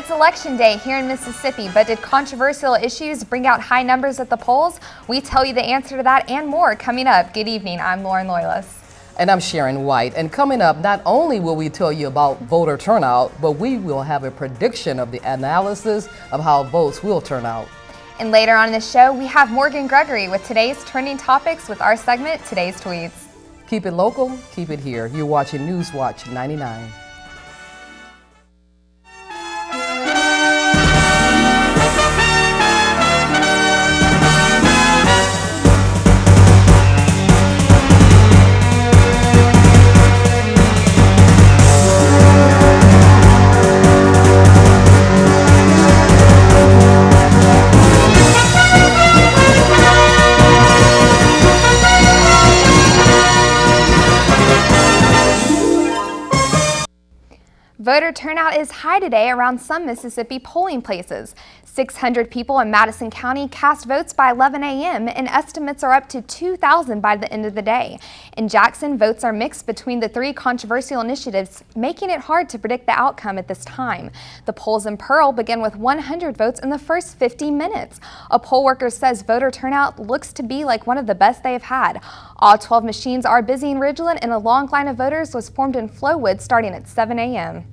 It's election day here in Mississippi, but did controversial issues bring out high numbers at the polls? We tell you the answer to that and more coming up. Good evening, I'm Lauren Loylis. And I'm Sharon White. And coming up, not only will we tell you about voter turnout, but we will have a prediction of the analysis of how votes will turn out. And later on in the show, we have Morgan Gregory with today's trending topics with our segment, Today's Tweets. Keep it local, keep it here. You're watching Newswatch 99. Voter turnout is high today around some Mississippi polling places. 600 people in Madison County cast votes by 11 a.m. and estimates are up to 2,000 by the end of the day. In Jackson, votes are mixed between the three controversial initiatives, making it hard to predict the outcome at this time. The polls in Pearl begin with 100 votes in the first 50 minutes. A poll worker says voter turnout looks to be like one of the best they have had. All 12 machines are busy in Ridgeland, and a long line of voters was formed in Flowood starting at 7 a.m.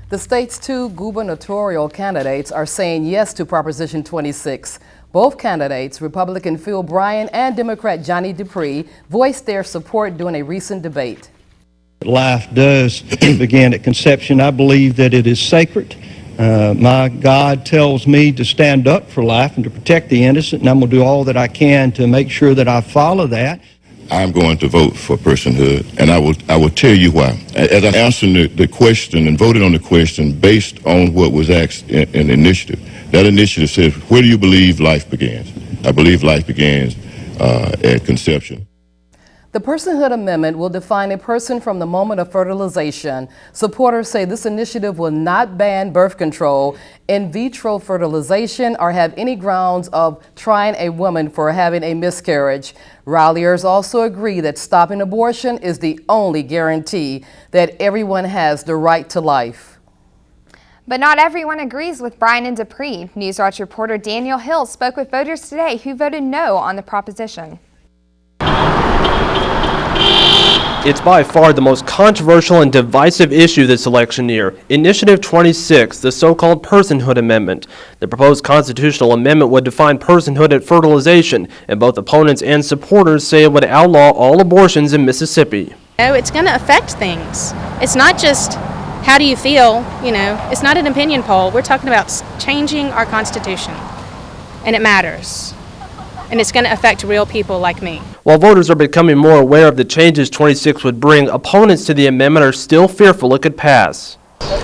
The state's two gubernatorial candidates are saying yes to Proposition 26. Both candidates, Republican Phil Bryant and Democrat Johnny Dupree, voiced their support during a recent debate. Life does begin at conception. I believe that it is sacred. My God tells me to stand up for life and to protect the innocent, and I'm going to do all that I can to make sure that I follow that. I'm going to vote for personhood, and I will tell you why. As I answered the question and voted on the question based on what was asked in the initiative, that initiative says, where do you believe life begins? I believe life begins at conception. The Personhood Amendment will define a person from the moment of fertilization. Supporters say this initiative will not ban birth control, in vitro fertilization, or have any grounds of trying a woman for having a miscarriage. Ralliers also agree that stopping abortion is the only guarantee that everyone has the right to life. But not everyone agrees with Bryant and Dupree. Newswatch reporter Daniel Hill spoke with voters today who voted no on the proposition. It's by far the most controversial and divisive issue this election year. Initiative 26, the so-called Personhood Amendment. The proposed constitutional amendment would define personhood at fertilization, and both opponents and supporters say it would outlaw all abortions in Mississippi. It's going to affect things. It's not just how do you feel, it's not an opinion poll. We're talking about changing our Constitution, and it matters. And it's going to affect real people like me. While voters are becoming more aware of the changes 26 would bring, opponents to the amendment are still fearful it could pass.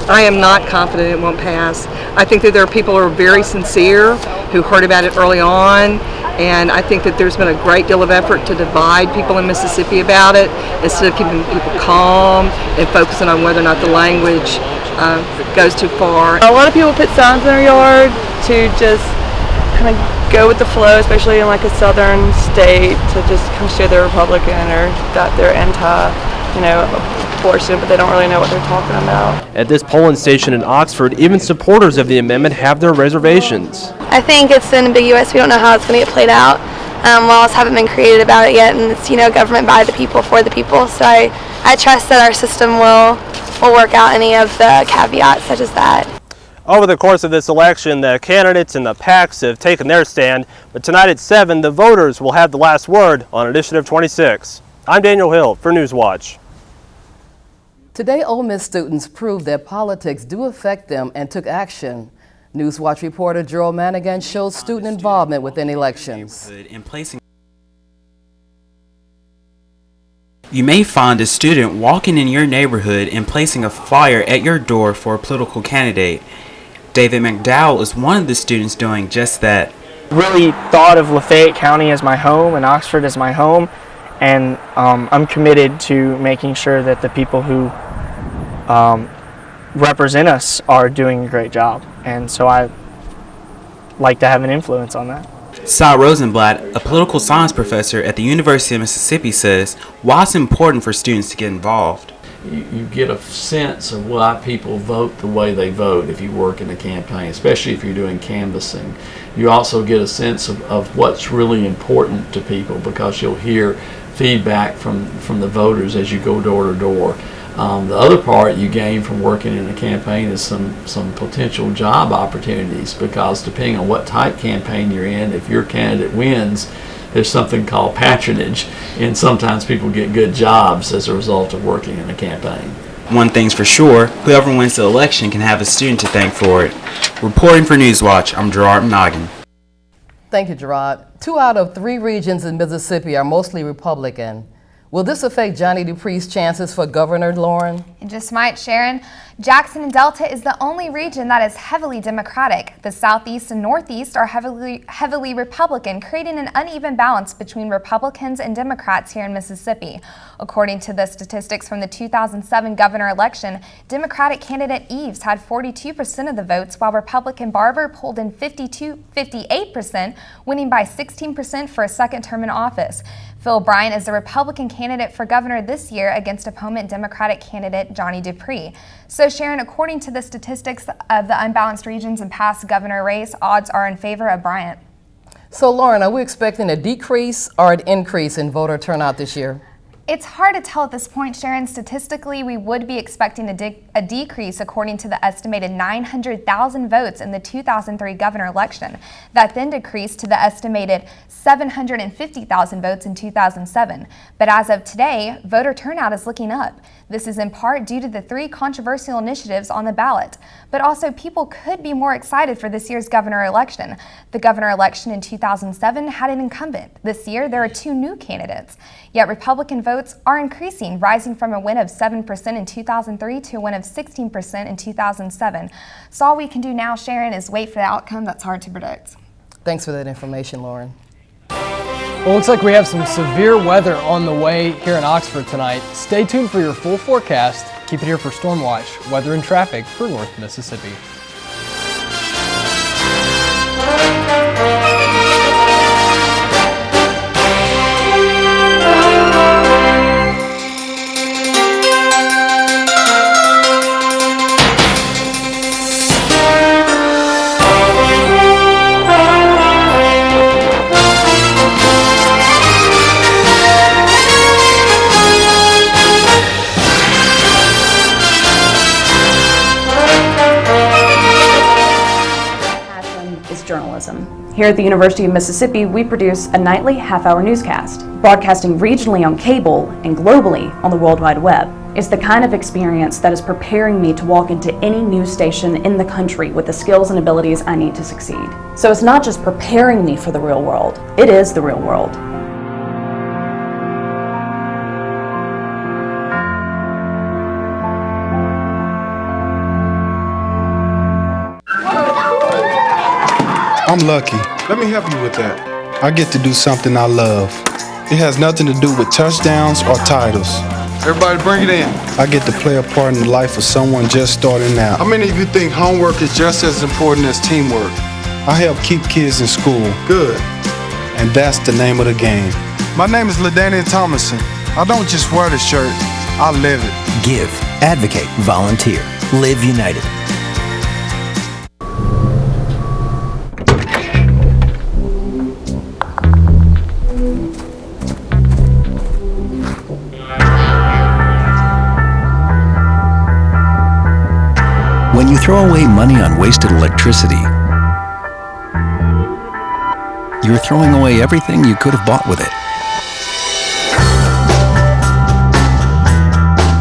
I am not confident it won't pass. I think that there are people who are very sincere, who heard about it early on, and I think that there's been a great deal of effort to divide people in Mississippi about it, instead of keeping people calm and focusing on whether or not the language goes too far. A lot of people put signs in their yard to just kind of go with the flow, especially in like a southern state, to just kind of show they're Republican or that they're anti-abortion, but they don't really know what they're talking about. At this polling station in Oxford, even supporters of the amendment have their reservations. I think it's ambiguous. We don't know how it's going to get played out. Laws haven't been created about it yet, and it's government by the people for the people. So I trust that our system will work out any of the caveats such as that. Over the course of this election, the candidates and the PACs have taken their stand, but tonight at 7, the voters will have the last word on Initiative 26. I'm Daniel Hill for Newswatch. Today, Ole Miss students proved that politics do affect them and took action. Newswatch reporter Gerald Manigan shows student involvement within elections. You may find a student walking in your neighborhood and placing a flyer at your door for a political candidate. David McDowell is one of the students doing just that. Really thought of Lafayette County as my home and Oxford as my home, and I'm committed to making sure that the people who represent us are doing a great job, and so I like to have an influence on that. Cy Rosenblatt, a political science professor at the University of Mississippi, says why it's important for students to get involved. you get a sense of why people vote the way they vote if you work in a campaign, especially if you're doing canvassing. You also get a sense of what's really important to people, because you'll hear feedback from the voters as you go door to door. The other part you gain from working in a campaign is some potential job opportunities, because depending on what type campaign you're in, if your candidate wins, there's something called patronage, and sometimes people get good jobs as a result of working in a campaign. One thing's for sure, whoever wins the election can have a student to thank for it. Reporting for Newswatch, I'm Gerard Noggin. Thank you, Gerard. 2 out of 3 regions in Mississippi are mostly Republican. Will this affect Johnny Dupree's chances for governor, Lauren? It just might, Sharon. Jackson and Delta is the only region that is heavily Democratic. The Southeast and Northeast are heavily Republican, creating an uneven balance between Republicans and Democrats here in Mississippi. According to the statistics from the 2007 governor election, Democratic candidate Eves had 42% of the votes, while Republican Barber pulled in 58%, winning by 16% for a second term in office. Phil Bryant is the Republican candidate for governor this year against opponent Democratic candidate Johnny Dupree. So Sharon, according to the statistics of the unbalanced regions and past governor race, odds are in favor of Bryant. So Lauren, are we expecting a decrease or an increase in voter turnout this year? It's hard to tell at this point, Sharon. Statistically, we would be expecting a decrease according to the estimated 900,000 votes in the 2003 governor election. That then decreased to the estimated 750,000 votes in 2007. But as of today, voter turnout is looking up. This is in part due to the 3 controversial initiatives on the ballot. But also, people could be more excited for this year's governor election. The governor election in 2007 had an incumbent. This year, there are 2 new candidates. Yet Republican votes are increasing, rising from a win of 7% in 2003 to a win of 16% in 2007. So all we can do now, Sharon, is wait for the outcome that's hard to predict. Thanks for that information, Lauren. Well, looks like we have some severe weather on the way here in Oxford tonight. Stay tuned for your full forecast. Keep it here for Storm Watch, weather and traffic for North Mississippi. Here at the University of Mississippi, we produce a nightly half-hour newscast, broadcasting regionally on cable and globally on the World Wide Web. It's the kind of experience that is preparing me to walk into any news station in the country with the skills and abilities I need to succeed. So it's not just preparing me for the real world, it is the real world. I'm lucky. Let me help you with that. I get to do something I love. It has nothing to do with touchdowns or titles. Everybody bring it in. I get to play a part in the life of someone just starting out. How many of you think homework is just as important as teamwork? I help keep kids in school. Good. And that's the name of the game. My name is LaDainian Thomason. I don't just wear the shirt, I live it. Give, advocate, volunteer. Live United. When you throw away money on wasted electricity, you're throwing away everything you could have bought with it.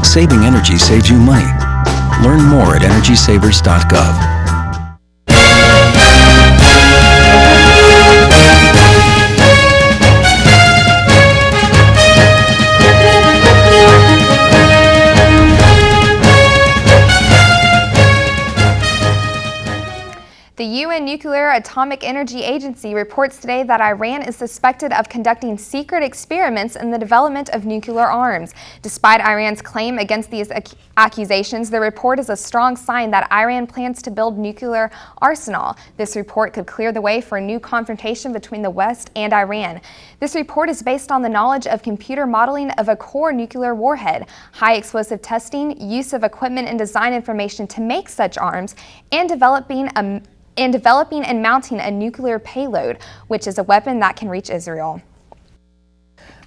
Saving energy saves you money. Learn more at energysavers.gov. The The UN Nuclear Atomic Energy Agency reports today that Iran is suspected of conducting secret experiments in the development of nuclear arms. Despite Iran's claim against these accusations, the report is a strong sign that Iran plans to build nuclear arsenal. This report could clear the way for a new confrontation between the West and Iran. This report is based on the knowledge of computer modeling of a core nuclear warhead, high explosive testing, use of equipment and design information to make such arms, and developing and mounting a nuclear payload, which is a weapon that can reach Israel.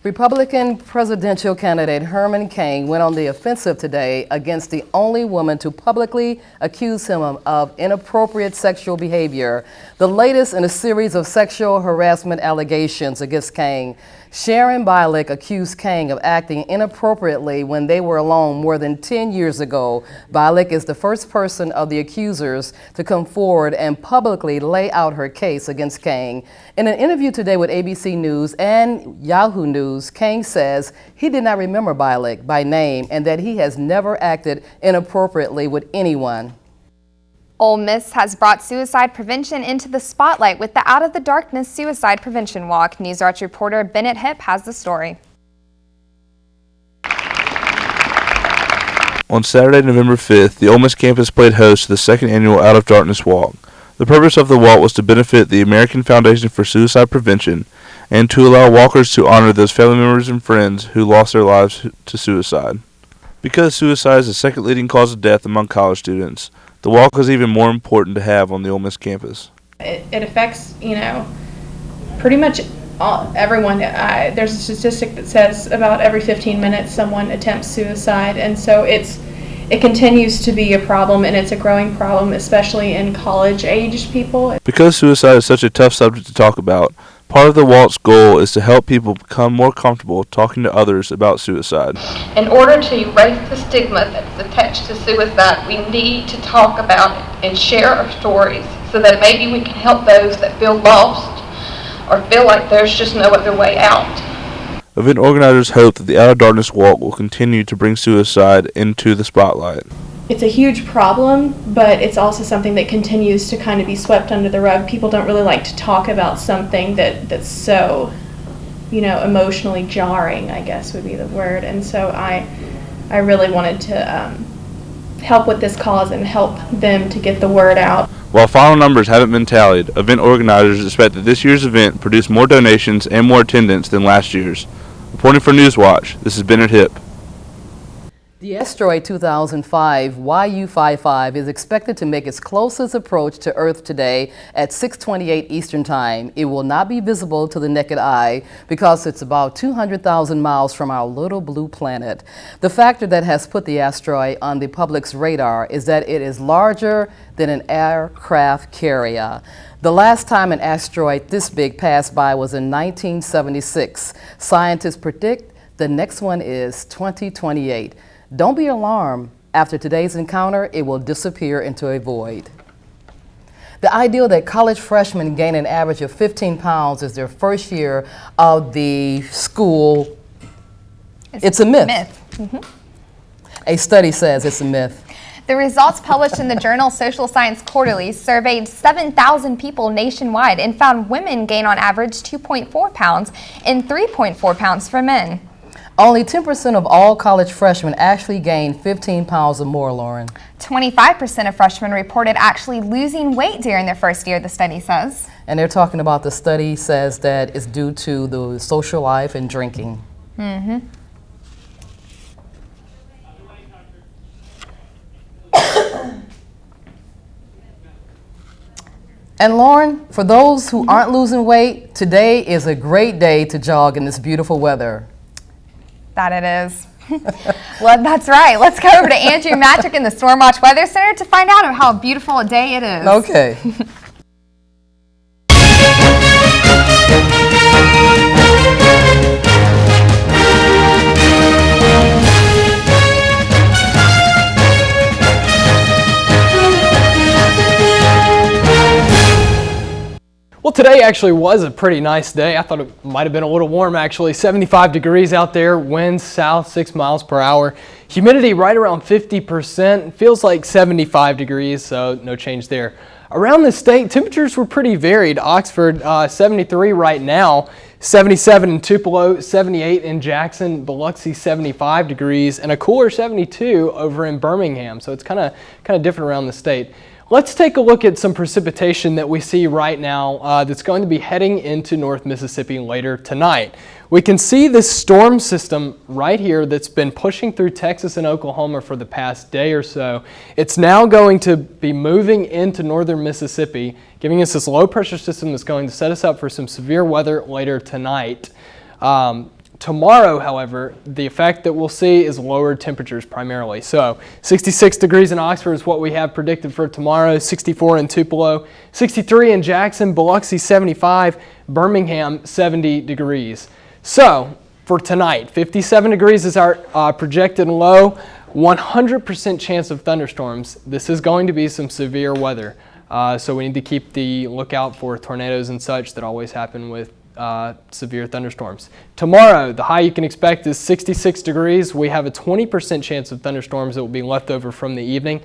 Republican presidential candidate Herman Cain went on the offensive today against the only woman to publicly accuse him of inappropriate sexual behavior, the latest in a series of sexual harassment allegations against Cain. Sharon Bialik accused Cain of acting inappropriately when they were alone more than 10 years ago. Bialik is the first person of the accusers to come forward and publicly lay out her case against Cain. In an interview today with ABC News and Yahoo News, Cain says he did not remember Bialik by name and that he has never acted inappropriately with anyone. Ole Miss has brought suicide prevention into the spotlight with the Out of the Darkness Suicide Prevention Walk. NewsWatch reporter Bennett Hipp has the story. On Saturday, November 5th, the Ole Miss campus played host to the second annual Out of Darkness Walk. The purpose of the walk was to benefit the American Foundation for Suicide Prevention and to allow walkers to honor those family members and friends who lost their lives to suicide. Because suicide is the second leading cause of death among college students, the walk is even more important to have on the Ole Miss campus. It affects, pretty much everyone. There's a statistic that says about every 15 minutes someone attempts suicide, and so it continues to be a problem, and it's a growing problem, especially in college-aged people. Because suicide is such a tough subject to talk about, part of the walk's goal is to help people become more comfortable talking to others about suicide. In order to erase the stigma that's attached to suicide, we need to talk about it and share our stories so that maybe we can help those that feel lost or feel like there's just no other way out. Event organizers hope that the Out of Darkness Walk will continue to bring suicide into the spotlight. It's a huge problem, but it's also something that continues to kind of be swept under the rug. People don't really like to talk about something that's so, emotionally jarring, I guess would be the word. And so I really wanted to help with this cause and help them to get the word out. While final numbers haven't been tallied, event organizers expect that this year's event produced more donations and more attendance than last year's. Reporting for Newswatch, this is Bennett Hipp. The asteroid 2005 YU-55 is expected to make its closest approach to Earth today at 6:28 Eastern Time. It will not be visible to the naked eye because it's about 200,000 miles from our little blue planet. The factor that has put the asteroid on the public's radar is that it is larger than an aircraft carrier. The last time an asteroid this big passed by was in 1976. Scientists predict the next one is 2028. Don't be alarmed. After today's encounter, it will disappear into a void. The idea that college freshmen gain an average of 15 pounds is their first year of the school, it's a myth. Mm-hmm. A study says it's a myth. The results published in the journal Social Science Quarterly surveyed 7,000 people nationwide and found women gain on average 2.4 pounds and 3.4 pounds for men. Only 10% of all college freshmen actually gain 15 pounds or more, Lauren. 25% of freshmen reported actually losing weight during their first year, the study says. And they're talking about the study says that it's due to the social life and drinking. Mm-hmm. And Lauren, for those who aren't losing weight, today is a great day to jog in this beautiful weather. That it is. Well, that's right. Let's go over to Andrew Matrick in the Stormwatch Weather Center to find out how beautiful a day it is. Okay. Well, today actually was a pretty nice day. I thought it might have been a little warm actually. 75 degrees out there, winds south 6 miles per hour. Humidity right around 50%. Feels like 75 degrees, so no change there. around the state, temperatures were pretty varied. Oxford, 73 right now, 77 in Tupelo, 78 in Jackson, Biloxi 75 degrees, and a cooler 72 over in Birmingham. So it's kind of different around the state. Let's take a look at some precipitation that we see right now that's going to be heading into North Mississippi later tonight. We can see this storm system right here that's been pushing through Texas and Oklahoma for the past day or so. It's now going to be moving into northern Mississippi, giving us this low pressure system that's going to set us up for some severe weather later tonight. Tomorrow, however, the effect that we'll see is lower temperatures primarily. So 66 degrees in Oxford is what we have predicted for tomorrow, 64 in Tupelo, 63 in Jackson, Biloxi 75, Birmingham 70 degrees. So for tonight, 57 degrees is our projected low, 100% chance of thunderstorms. This is going to be some severe weather. So we need to keep the lookout for tornadoes and such that always happen with severe thunderstorms. Tomorrow, the high you can expect is 66 degrees. We have a 20% chance of thunderstorms that will be left over from the evening.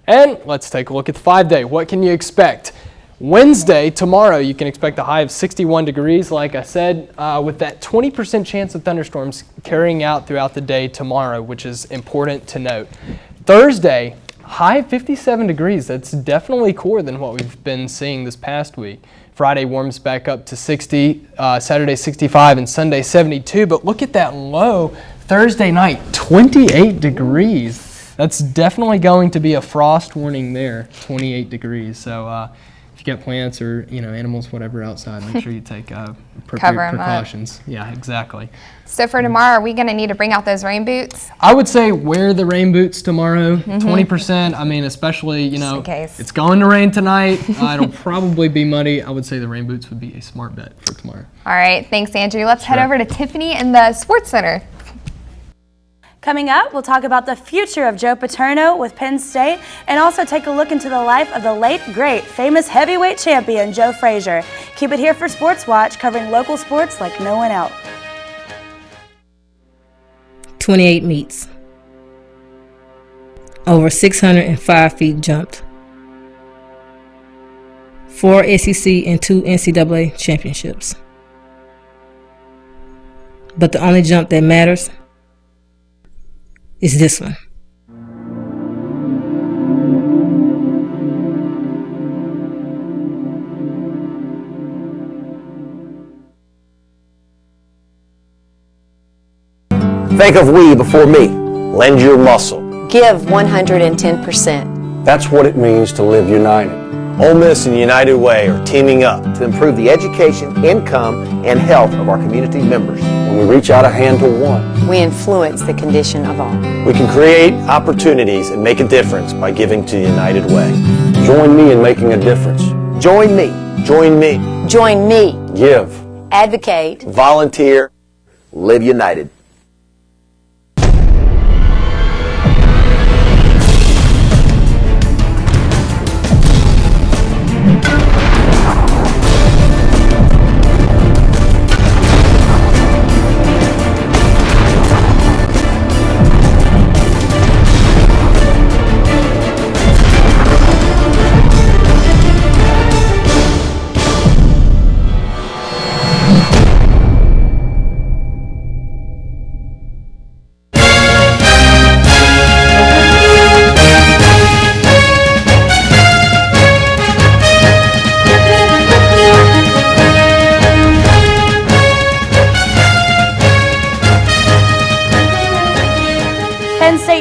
And let's take a look at the 5-day. What can you expect? Wednesday, tomorrow, you can expect a high of 61 degrees, like I said, with that 20% chance of thunderstorms carrying out throughout the day tomorrow, which is important to note. Thursday, high of 57 degrees. That's definitely cooler than what we've been seeing this past week. Friday warms back up to 60, Saturday 65, and Sunday 72. But look at that low Thursday night, 28 degrees. That's definitely going to be a frost warning there, 28 degrees. So if you got plants or animals, whatever outside, make sure you take appropriate precautions. Yeah, exactly. So for tomorrow, are we going to need to bring out those rain boots? I would say wear the rain boots tomorrow, 20%. I mean, especially, just in case. It's going to rain tonight. It'll probably be muddy. I would say the rain boots would be a smart bet for tomorrow. All right. Thanks, Andrew. Let's head over to Tiffany in the Sports Center. Coming up, we'll talk about the future of Joe Paterno with Penn State and also take a look into the life of the late, great, famous heavyweight champion, Joe Frazier. Keep it here for Sports Watch, covering local sports like no one else. 28 meets. Over 605 feet jumped. 4 SEC and 2 NCAA championships. But the only jump that matters is this one. Think of we before me. Lend your muscle. Give 110%. That's what it means to live united. Ole Miss and United Way are teaming up to improve the education, income, and health of our community members. When we reach out a hand to one, we influence the condition of all. We can create opportunities and make a difference by giving to United Way. Join me in making a difference. Join me. Join me. Join me. Give. Advocate. Volunteer. Live united.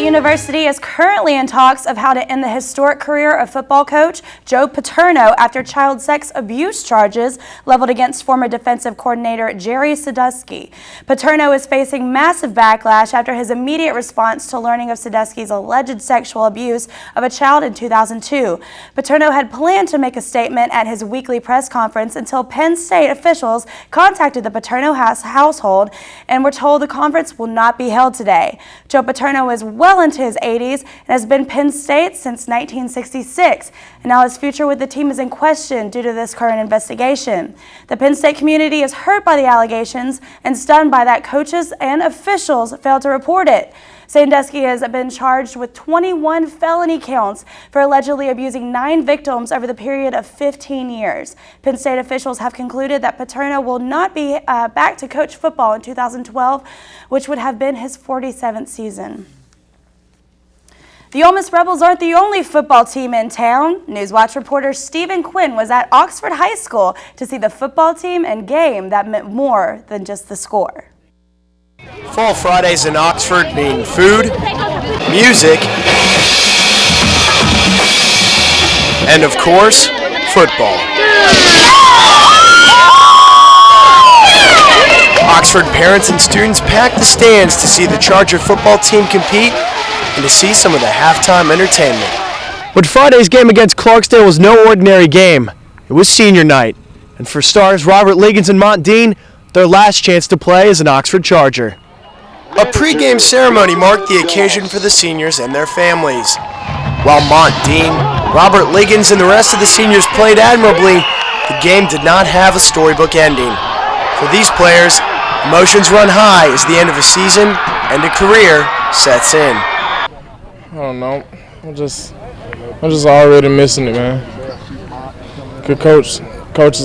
University is currently in talks of how to end the historic career of football coach Joe Paterno after child sex abuse charges leveled against former defensive coordinator Jerry Sadusky. Paterno is facing massive backlash after his immediate response to learning of Sadusky's alleged sexual abuse of a child in 2002. Paterno had planned to make a statement at his weekly press conference until Penn State officials contacted the Paterno household and were told the conference will not be held today. Joe Paterno is well well into his 80s and has been Penn State since 1966. And now his future with the team is in question due to this current investigation. The Penn State community is hurt by the allegations and stunned by that coaches and officials failed to report it. Sandusky has been charged with 21 felony counts for allegedly abusing 9 victims over the period of 15 years. Penn State officials have concluded that Paterno will not be back to coach football in 2012, which would have been his 47th season. The Ole Miss Rebels aren't the only football team in town. Newswatch reporter Stephen Quinn was at Oxford High School to see the football team and game that meant more than just the score. Fall Fridays in Oxford mean food, music, and of course, football. Oxford parents and students pack the stands to see the Charger football team compete and to see some of the halftime entertainment. But Friday's game against Clarksdale was no ordinary game. It was senior night, and for stars Robert Liggins and Mont Dean, their last chance to play as an Oxford Charger. A pre-game ceremony marked the occasion for the seniors and their families. While Mont Dean, Robert Liggins, and the rest of the seniors played admirably, the game did not have a storybook ending. For these players, emotions run high as the end of a season and a career sets in. I don't know. I'm just already missing it, man. Good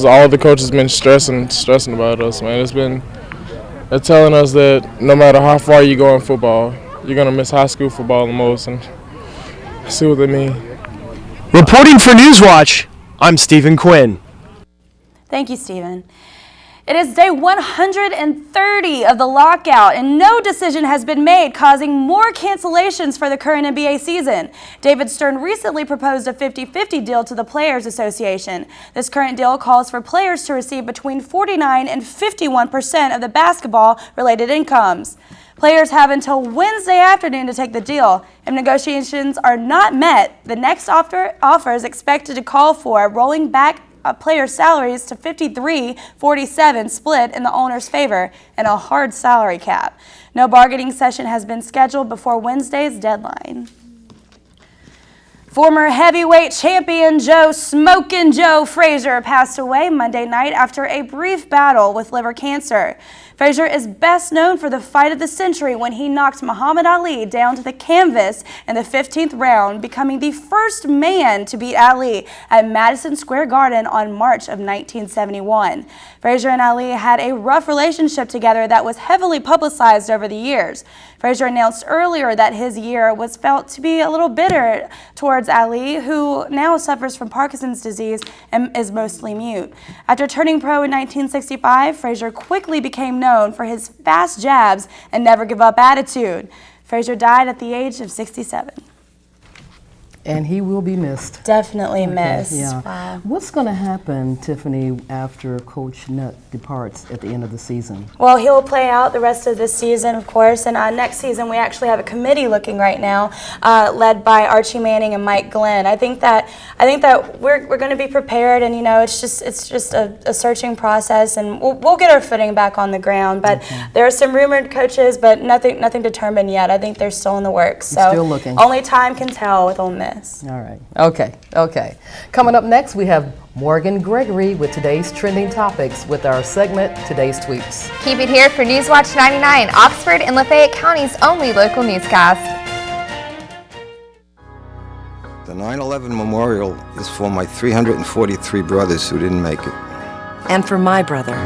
all the coaches been stressing about us, man. They're telling us that no matter how far you go in football, you're gonna miss high school football the most, and I see what they mean. Reporting for Newswatch, I'm Stephen Quinn. Thank you, Stephen. It is day 130 of the lockout, and no decision has been made, causing more cancellations for the current NBA season. David Stern recently proposed a 50-50 deal to the Players Association. This current deal calls for players to receive between 49 and 51% of the basketball-related incomes. Players have until Wednesday afternoon to take the deal. If negotiations are not met, the next offer is expected to call for rolling back players' salaries to 53-47 split in the owner's favor and a hard salary cap. No bargaining session has been scheduled before Wednesday's deadline. Former heavyweight champion Smokin' Joe Frazier passed away Monday night after a brief battle with liver cancer. Frazier is best known for the fight of the century when he knocked Muhammad Ali down to the canvas in the 15th round, becoming the first man to beat Ali at Madison Square Garden on March of 1971. Frazier and Ali had a rough relationship together that was heavily publicized over the years. Frazier announced earlier that his year was felt to be a little bitter towards Ali, who now suffers from Parkinson's disease and is mostly mute. After turning pro in 1965, Frazier quickly became known for his fast jabs and never give up attitude. Frazier died at the age of 67. And he will be missed. Definitely missed. Yeah. Wow. What's going to happen, Tiffany, after Coach Nutt departs at the end of the season? Well, he'll play out the rest of this season, of course, and next season we actually have a committee looking right now, led by Archie Manning and Mike Glenn. I think that we're going to be prepared, and it's just a searching process, and we'll get our footing back on the ground. But there are some rumored coaches, but nothing determined yet. I think they're still in the works. So still looking. Only time can tell with Ole Miss. All right. Okay. Coming up next, we have Morgan Gregory with today's trending topics with our segment, Today's Tweets. Keep it here for Newswatch 99, Oxford and Lafayette County's only local newscast. The 9/11 memorial is for my 343 brothers who didn't make it. And for my brother.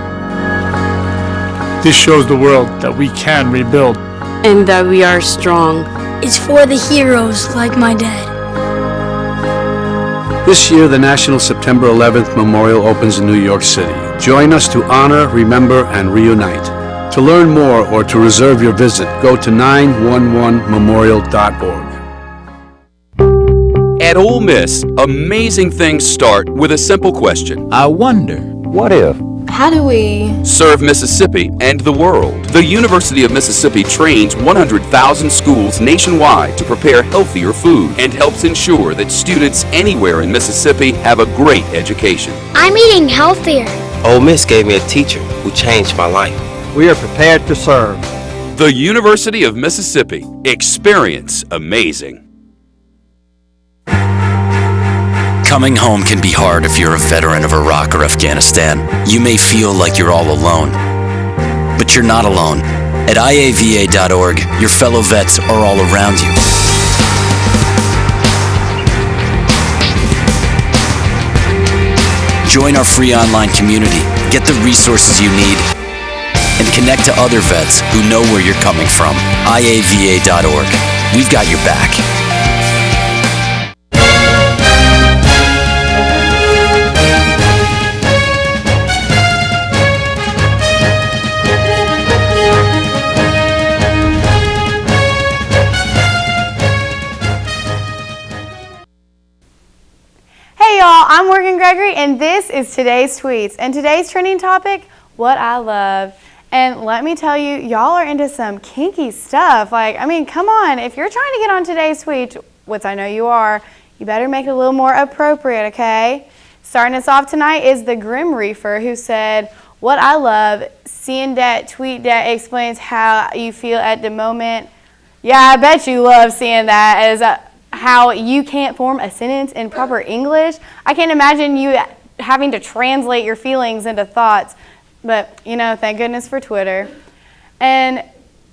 This shows the world that we can rebuild. And that we are strong. It's for the heroes like my dad. This year, the National September 11th Memorial opens in New York City. Join us to honor, remember, and reunite. To learn more or to reserve your visit, go to 911memorial.org. At Ole Miss, amazing things start with a simple question. I wonder. What if? How do we serve Mississippi and the world? The University of Mississippi trains 100,000 schools nationwide to prepare healthier food and helps ensure that students anywhere in Mississippi have a great education. I'm eating healthier. Ole Miss gave me a teacher who changed my life. We are prepared to serve. The University of Mississippi. Experience amazing. Coming home can be hard if you're a veteran of Iraq or Afghanistan. You may feel like you're all alone, but you're not alone. At IAVA.org, your fellow vets are all around you. Join our free online community, get the resources you need, and connect to other vets who know where you're coming from. IAVA.org. We've got your back. Hey y'all, I'm Morgan Gregory and this is today's tweets. And today's trending topic, what I love. And let me tell you, y'all are into some kinky stuff. Come on, if you're trying to get on today's tweet, which I know you are, you better make it a little more appropriate, okay? Starting us off tonight is the Grim Reefer, who said, what I love, seeing that tweet that explains how you feel at the moment. Yeah, I bet you love seeing that as how you can't form a sentence in proper English. I can't imagine you having to translate your feelings into thoughts, but thank goodness for Twitter. And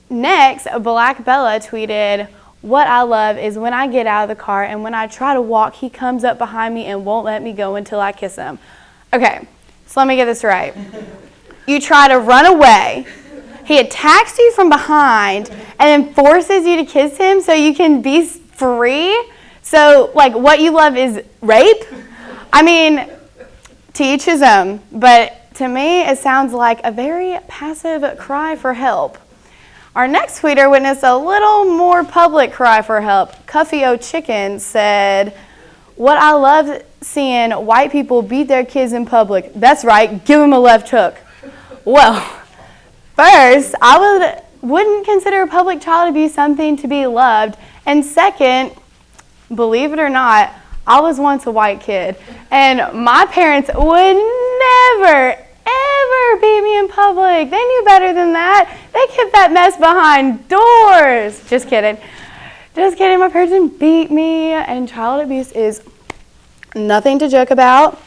next, Black Bella tweeted, what I love is when I get out of the car and when I try to walk, he comes up behind me and won't let me go until I kiss him. Okay, so let me get this right. You try to run away, he attacks you from behind and then forces you to kiss him so you can be free? So, what you love is rape? To each his own, but to me, it sounds like a very passive cry for help. Our next tweeter witnessed a little more public cry for help. Cuffy O Chicken said, what I love seeing white people beat their kids in public. That's right, give them a left hook. Well, first, I wouldn't consider public child abuse something to be loved. And second, believe it or not, I was once a white kid, and my parents would never, ever beat me in public. They knew better than that. They kept that mess behind doors. Just kidding. Just kidding. My parents didn't beat me, and child abuse is nothing to joke about.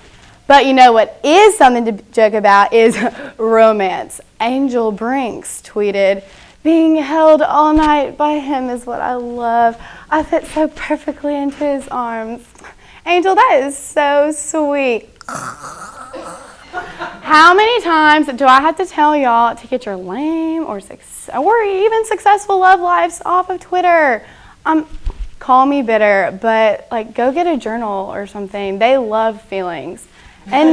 But you know what is something to joke about is romance. Angel Brinks tweeted, being held all night by him is what I love. I fit so perfectly into his arms. Angel, that is so sweet. How many times do I have to tell y'all to get your lame or even successful love lives off of Twitter? Call me bitter, but go get a journal or something. They love feelings. And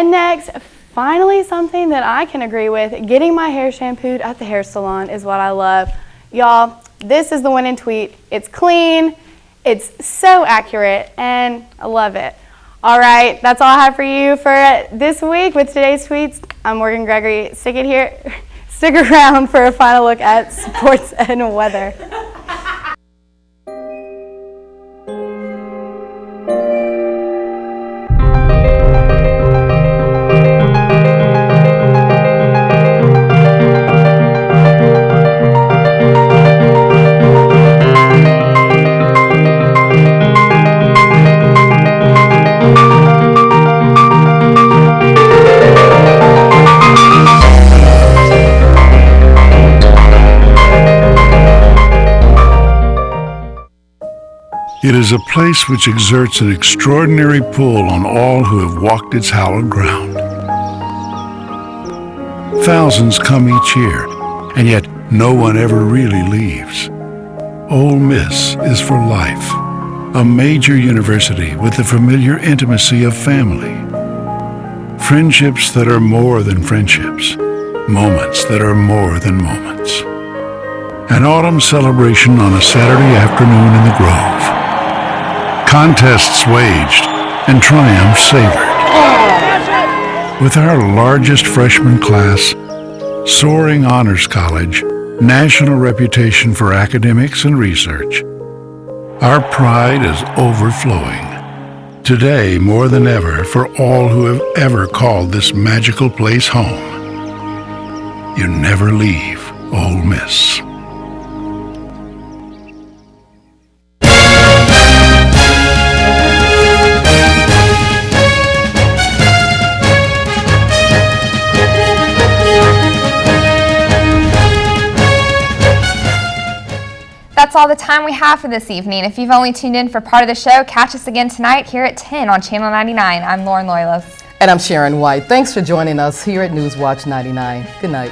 next, finally, something that I can agree with, getting my hair shampooed at the hair salon is what I love. Y'all, this is the winning tweet. It's clean, it's so accurate, and I love it. All right, that's all I have for you for this week with today's tweets. I'm Morgan Gregory. Stick around for a final look at sports and weather. It is a place which exerts an extraordinary pull on all who have walked its hallowed ground. Thousands come each year, and yet no one ever really leaves. Ole Miss is for life, a major university with the familiar intimacy of family. Friendships that are more than friendships, moments that are more than moments. An autumn celebration on a Saturday afternoon in the Grove. Contests waged and triumphs savored. With our largest freshman class, soaring honors college, national reputation for academics and research, our pride is overflowing. Today, more than ever, for all who have ever called this magical place home. You never leave Ole Miss. That's all the time we have for this evening. If you've only tuned in for part of the show, catch us again tonight here at 10 on Channel 99. I'm Lauren Loylos. And I'm Sharon White. Thanks for joining us here at Newswatch 99. Good night.